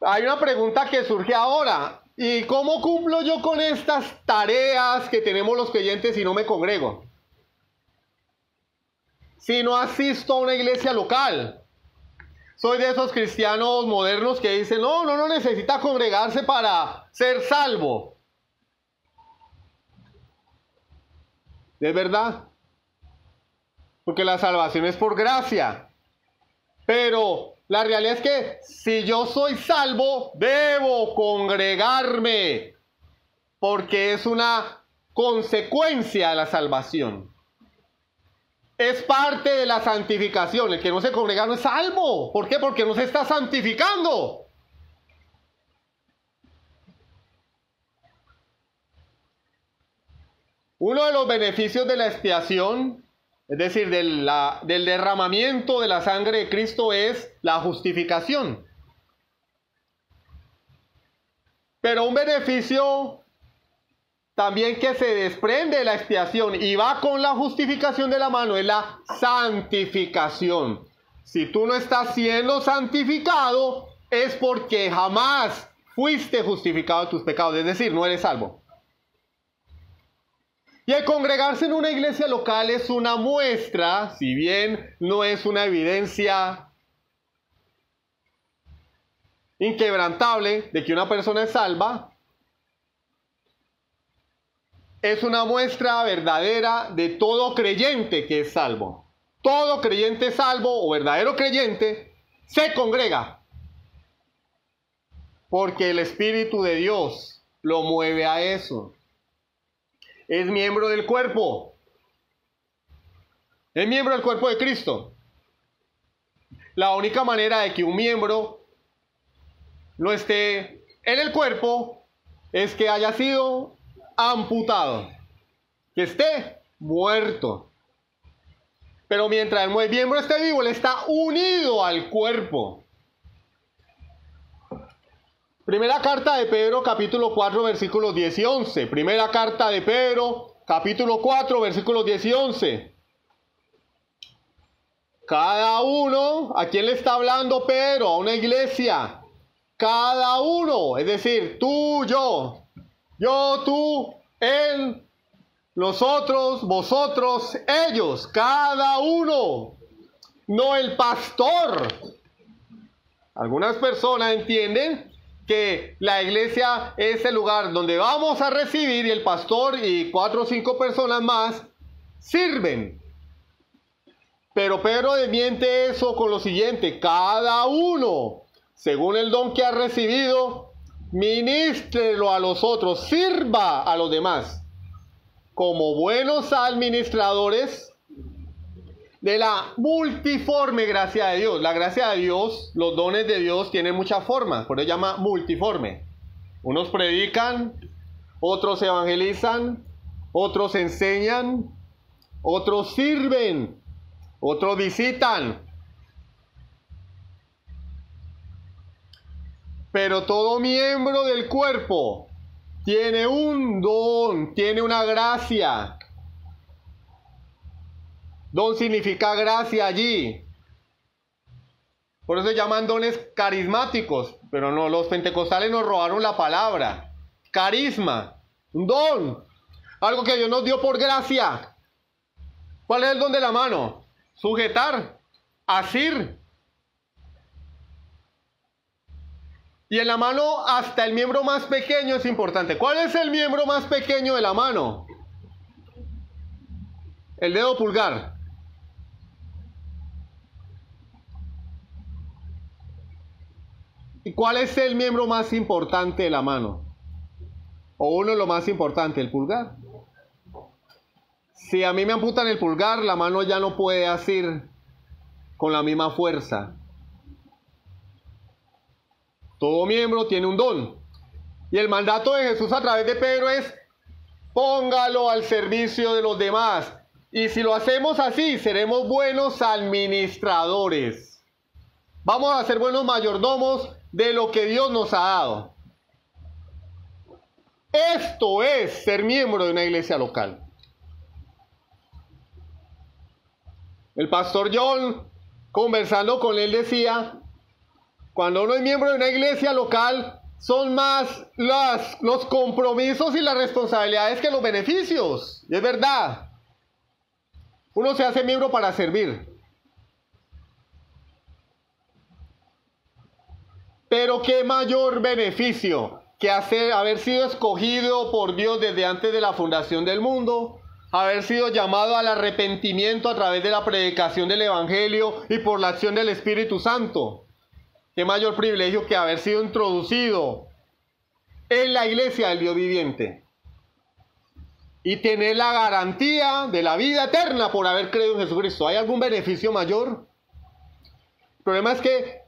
Hay una pregunta que surge ahora: ¿y cómo cumplo yo con estas tareas que tenemos los creyentes si no me congrego? Si no asisto a una iglesia local. Soy de esos cristianos modernos que dicen: no necesita congregarse para ser salvo. ¿Es verdad? Porque la salvación es por gracia. Pero la realidad es que si yo soy salvo, debo congregarme, porque es una consecuencia de la salvación. Es parte de la santificación. El que no se congrega no es salvo. ¿Por qué? Porque no se está santificando. Uno de los beneficios de la expiación es decir, del derramamiento de la sangre de Cristo, es la justificación. Pero un beneficio también que se desprende de la expiación y va con la justificación de la mano es la santificación. Si tú no estás siendo santificado, es porque jamás fuiste justificado de tus pecados, es decir, no eres salvo. Y el congregarse en una iglesia local es una muestra, si bien no es una evidencia inquebrantable de que una persona es salva, es una muestra verdadera de todo creyente que es salvo. Todo creyente salvo o verdadero creyente se congrega, porque el Espíritu de Dios lo mueve a eso. Es miembro del cuerpo. Es miembro del cuerpo de Cristo. La única manera de que un miembro no esté en el cuerpo es que haya sido amputado, que esté muerto. Pero mientras el miembro esté vivo, él está unido al cuerpo. Primera carta de Pedro, capítulo 4, versículos 10 y 11. Primera carta de Pedro, capítulo 4, versículos 10 y 11. Cada uno, ¿a quién le está hablando Pedro? A una iglesia. Cada uno, es decir, tú, yo, tú, él, nosotros, vosotros, ellos, cada uno, no el pastor. Algunas personas entienden que la iglesia es el lugar donde vamos a recibir y el pastor y 4 o 5 personas más sirven. Pero Pedro desmiente eso con lo siguiente: cada uno, según el don que ha recibido, ministrelo a los otros, sirva a los demás, como buenos administradores de la multiforme gracia de Dios. La gracia de Dios, los dones de Dios tienen muchas formas, por eso se llama multiforme. Unos predican, otros evangelizan, otros enseñan, otros sirven, otros visitan. Pero todo miembro del cuerpo tiene un don, tiene una gracia. Don significa gracia allí. Por eso se llaman dones carismáticos. Pero no, los pentecostales nos robaron la palabra. Carisma, un don. Algo que Dios nos dio por gracia. ¿Cuál es el don de la mano? Sujetar, asir. Y en la mano hasta el miembro más pequeño es importante. ¿Cuál es el miembro más pequeño de la mano? El dedo pulgar. ¿Y cuál es el miembro más importante de la mano? O uno de los más importantes, el pulgar. Si a mí me amputan el pulgar, la mano ya no puede asir con la misma fuerza. Todo miembro tiene un don. Y el mandato de Jesús a través de Pedro es: póngalo al servicio de los demás. Y si lo hacemos así, seremos buenos administradores. Vamos a ser buenos mayordomos de lo que Dios nos ha dado. Esto es ser miembro de una iglesia local. El pastor John, conversando con él, decía: cuando uno es miembro de una iglesia local, son más los compromisos y las responsabilidades que los beneficios. Y es verdad. Uno se hace miembro para servir. Pero qué mayor beneficio que haber sido escogido por Dios desde antes de la fundación del mundo, haber sido llamado al arrepentimiento a través de la predicación del Evangelio y por la acción del Espíritu Santo. Qué mayor privilegio que haber sido introducido en la iglesia del Dios viviente y tener la garantía de la vida eterna por haber creído en Jesucristo. ¿Hay algún beneficio mayor? El problema es que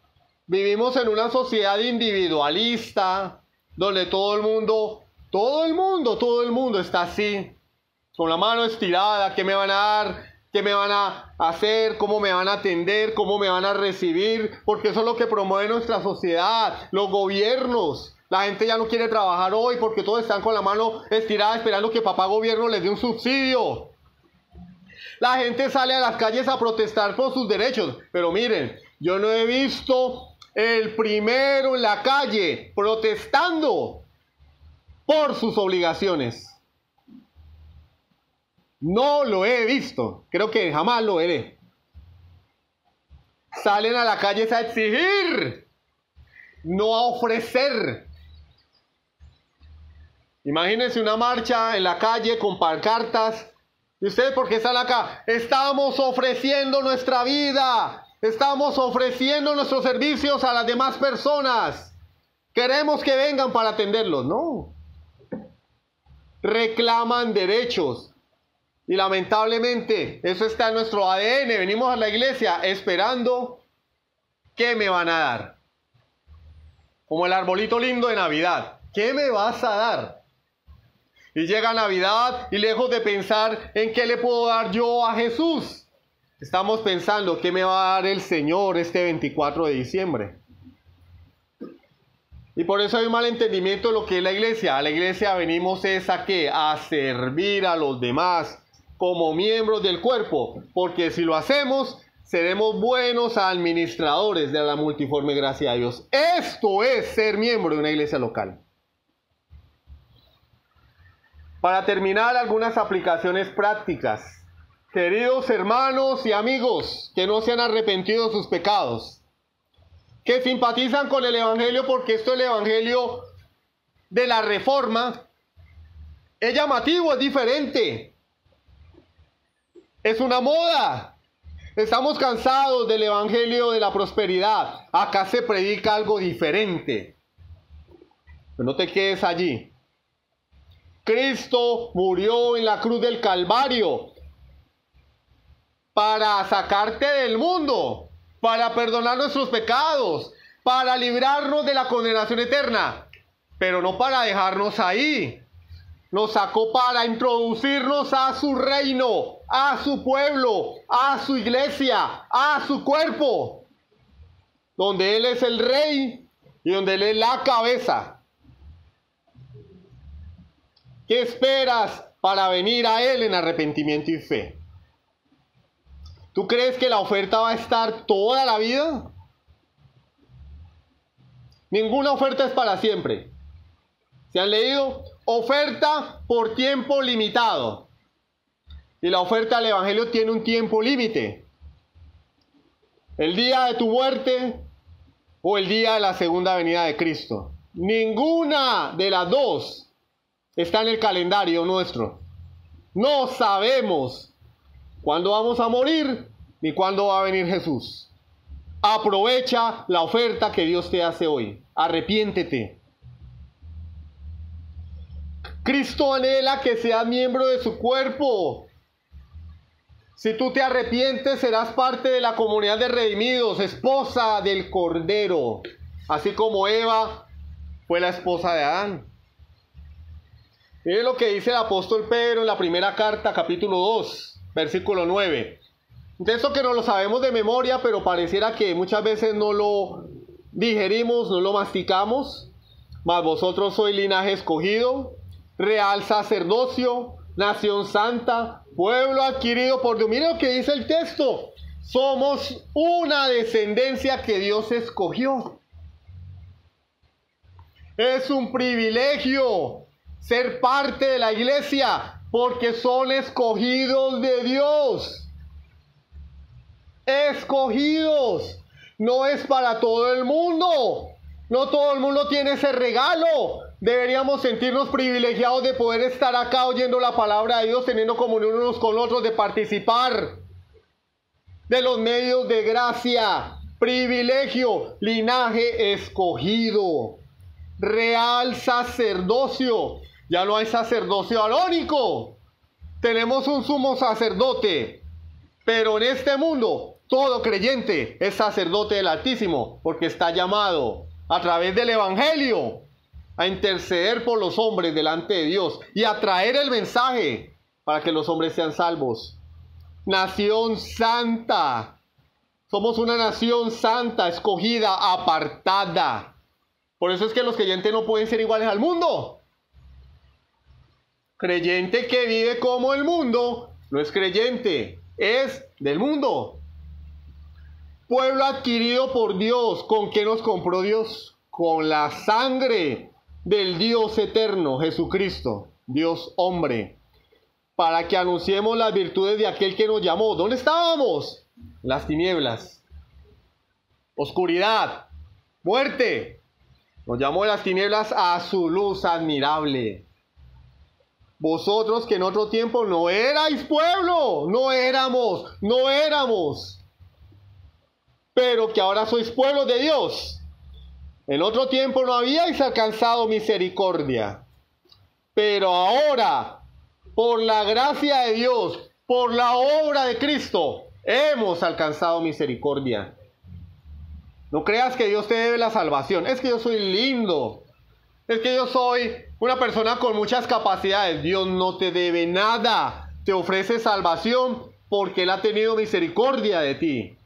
vivimos en una sociedad individualista, donde todo el mundo está así, con la mano estirada: ¿qué me van a dar? qué me van a hacer, cómo me van a atender, cómo me van a recibir, porque eso es lo que promueve nuestra sociedad, los gobiernos. La gente ya no quiere trabajar hoy porque todos están con la mano estirada esperando que papá gobierno les dé un subsidio. La gente sale a las calles a protestar por sus derechos, pero miren, yo no he visto el primero en la calle protestando por sus obligaciones. No lo he visto, creo que jamás lo veré. Salen a la calle a exigir, no a ofrecer. Imagínense una marcha en la calle con pancartas. ¿Y ustedes por qué están acá? Estamos ofreciendo nuestra vida. Estamos ofreciendo nuestros servicios a las demás personas. Queremos que vengan para atenderlos. No. Reclaman derechos. Y lamentablemente eso está en nuestro ADN. Venimos a la iglesia esperando ¿qué me van a dar? Como el arbolito lindo de Navidad. ¿Qué me vas a dar? Y llega Navidad y lejos de pensar en qué le puedo dar yo a Jesús, estamos pensando qué me va a dar el Señor este 24 de diciembre. Y por eso hay un mal entendimiento de lo que es la iglesia. A la iglesia venimos es a ¿qué? A servir a los demás como miembros del cuerpo. Porque si lo hacemos, seremos buenos administradores de la multiforme gracia de Dios. Esto es ser miembro de una iglesia local. Para terminar, algunas aplicaciones prácticas. Queridos hermanos y amigos que no se han arrepentido de sus pecados, que simpatizan con el Evangelio porque esto es el Evangelio de la Reforma, es llamativo, es diferente. Es una moda. Estamos cansados del Evangelio de la prosperidad. Acá se predica algo diferente. Pero no te quedes allí. Cristo murió en la cruz del Calvario para sacarte del mundo, para perdonar nuestros pecados, para librarnos de la condenación eterna, pero no para dejarnos ahí. Nos sacó para introducirnos a su reino, a su pueblo, a su iglesia, a su cuerpo, donde Él es el rey y donde Él es la cabeza. ¿Qué esperas para venir a Él en arrepentimiento y fe? ¿Tú crees que la oferta va a estar toda la vida? Ninguna oferta es para siempre. ¿Se han leído? Oferta por tiempo limitado. Y la oferta del Evangelio tiene un tiempo límite. El día de tu muerte o el día de la segunda venida de Cristo. Ninguna de las dos está en el calendario nuestro. No sabemos cuándo vamos a morir ni cuándo va a venir Jesús. Aprovecha la oferta que Dios te hace hoy. Arrepiéntete. Cristo anhela que seas miembro de su cuerpo. Si tú te arrepientes, serás parte de la comunidad de redimidos, esposa del Cordero, así como Eva fue la esposa de Adán. Miren lo que dice el apóstol Pedro en la primera carta, capítulo 2, versículo 9. De eso que no lo sabemos de memoria, pero pareciera que muchas veces no lo digerimos, no lo masticamos. Mas vosotros sois linaje escogido, real sacerdocio, nación santa, pueblo adquirido por Dios. Miren lo que dice el texto. Somos una descendencia que Dios escogió. Es un privilegio ser parte de la iglesia, porque son escogidos de Dios. Escogidos. No es para todo el mundo. No todo el mundo tiene ese regalo. Deberíamos sentirnos privilegiados de poder estar acá oyendo la palabra de Dios, teniendo comunión unos con otros, de participar de los medios de gracia. Privilegio, linaje escogido, real sacerdocio. Ya no hay sacerdocio arónico. Tenemos un sumo sacerdote. Pero en este mundo, todo creyente es sacerdote del Altísimo, porque está llamado a través del Evangelio a interceder por los hombres delante de Dios y a traer el mensaje para que los hombres sean salvos. nación santa. Somos una nación santa, escogida, apartada. Por eso es que los creyentes no pueden ser iguales al mundo. Creyente que vive como el mundo no es creyente, es del mundo. Pueblo adquirido por Dios. ¿Con qué nos compró Dios? Con la sangre del Dios eterno, Jesucristo, Dios hombre, para que anunciemos las virtudes de aquel que nos llamó. ¿Dónde estábamos? Las tinieblas, oscuridad, muerte. Nos llamó de las tinieblas a su luz admirable. Vosotros que en otro tiempo no erais pueblo, no éramos, pero que ahora sois pueblo de Dios. En otro tiempo no habíais alcanzado misericordia, pero ahora, por la gracia de Dios, por la obra de Cristo, hemos alcanzado misericordia. No creas que Dios te debe la salvación. Es que yo soy lindo. Es que yo soy una persona con muchas capacidades. Dios no te debe nada. Te ofrece salvación porque Él ha tenido misericordia de ti.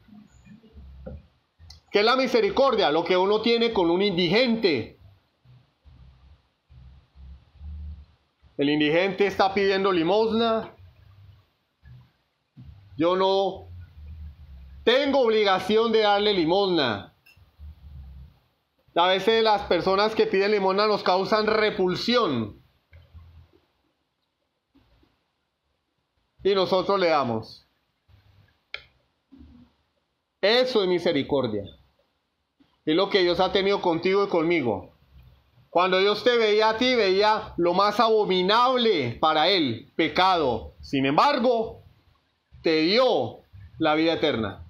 ¿Qué es la misericordia? Lo que uno tiene con un indigente. El indigente está pidiendo limosna. Yo no tengo obligación de darle limosna. A veces las personas que piden limosna nos causan repulsión. Y nosotros le damos. Eso es misericordia. Es lo que Dios ha tenido contigo y conmigo. Cuando Dios te veía a ti, veía lo más abominable para Él, pecado. Sin embargo, te dio la vida eterna.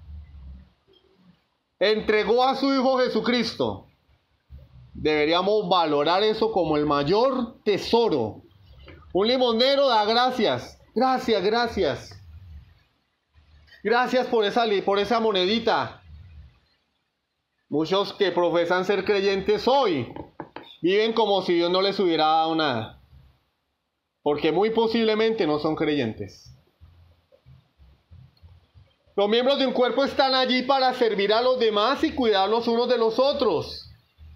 Entregó a su Hijo Jesucristo. Deberíamos valorar eso como el mayor tesoro. Un limonero da gracias. Gracias. Gracias por esa monedita. Muchos que profesan ser creyentes hoy viven como si Dios no les hubiera dado nada. Porque muy posiblemente no son creyentes. Los miembros de un cuerpo están allí para servir a los demás y cuidar los unos de los otros.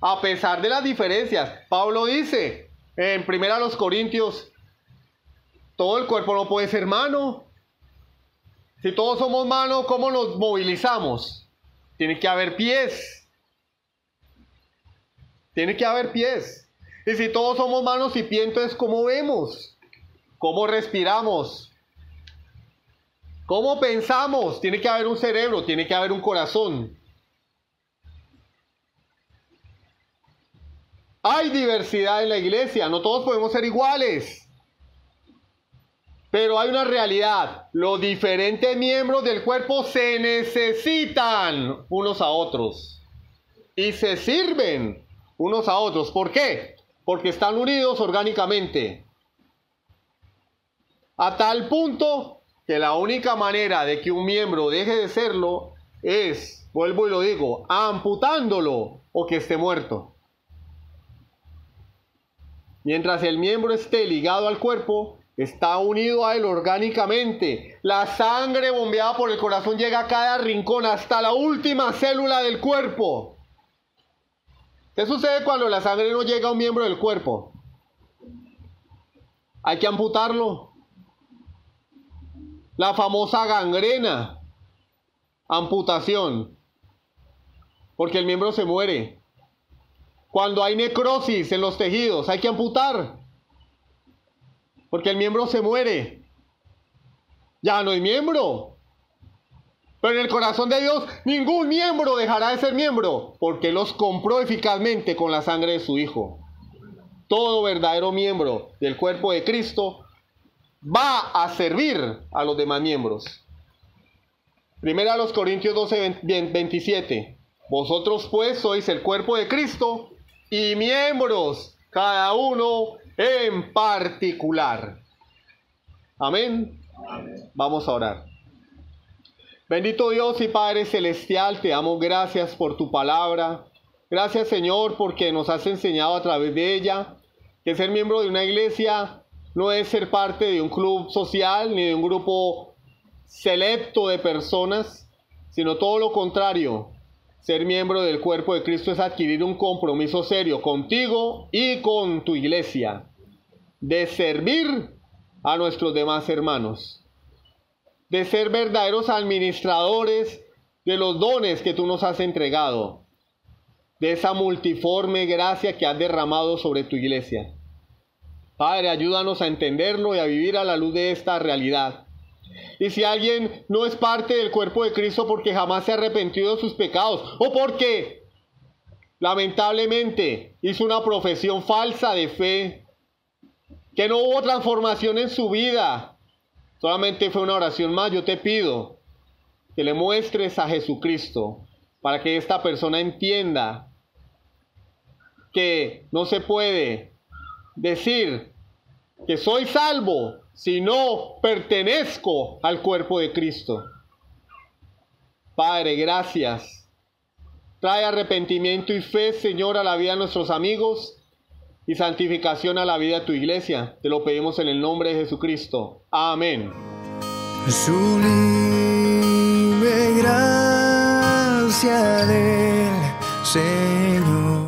A pesar de las diferencias. Pablo dice en 1 Corintios, todo el cuerpo no puede ser mano. Si todos somos manos, ¿cómo nos movilizamos? Tiene que haber pies. Tiene que haber pies. Y si todos somos manos y pies, entonces ¿cómo vemos? ¿Cómo respiramos? ¿Cómo pensamos? Tiene que haber un cerebro, tiene que haber un corazón. Hay diversidad en la iglesia, no todos podemos ser iguales. Pero hay una realidad, los diferentes miembros del cuerpo se necesitan unos a otros. Y se sirven unos a otros. ¿Por qué? Porque están unidos orgánicamente. A tal punto que la única manera de que un miembro deje de serlo es, vuelvo y lo digo, amputándolo o que esté muerto. Mientras el miembro esté ligado al cuerpo, está unido a él orgánicamente. La sangre bombeada por el corazón llega a cada rincón, hasta la última célula del cuerpo. ¿Qué sucede cuando la sangre no llega a un miembro del cuerpo? Hay que amputarlo. La famosa gangrena. Amputación. Porque el miembro se muere. Cuando hay necrosis en los tejidos, hay que amputar. Porque el miembro se muere. Ya no hay miembro. Pero en el corazón de Dios, ningún miembro dejará de ser miembro, porque los compró eficazmente con la sangre de su Hijo. Todo verdadero miembro del cuerpo de Cristo va a servir a los demás miembros. 1 Corintios 12, 27. Vosotros pues sois el cuerpo de Cristo y miembros, cada uno en particular. Amén. Amén. Vamos a orar. Bendito Dios y Padre Celestial, te damos gracias por tu palabra. Gracias, Señor, porque nos has enseñado a través de ella que ser miembro de una iglesia no es ser parte de un club social ni de un grupo selecto de personas, sino todo lo contrario. Ser miembro del cuerpo de Cristo es adquirir un compromiso serio contigo y con tu iglesia, de servir a nuestros demás hermanos, de ser verdaderos administradores de los dones que tú nos has entregado, de esa multiforme gracia que has derramado sobre tu iglesia. Padre, ayúdanos a entenderlo y a vivir a la luz de esta realidad. Y si alguien no es parte del cuerpo de Cristo porque jamás se ha arrepentido de sus pecados, o porque lamentablemente hizo una profesión falsa de fe, que no hubo transformación en su vida, solamente fue una oración más, yo te pido que le muestres a Jesucristo para que esta persona entienda que no se puede decir que soy salvo si no pertenezco al cuerpo de Cristo. Padre, gracias. Trae arrepentimiento y fe, Señor, a la vida de nuestros amigos y santificación a la vida de tu iglesia. Te lo pedimos en el nombre de Jesucristo. Amén. Sublime gracia del Señor.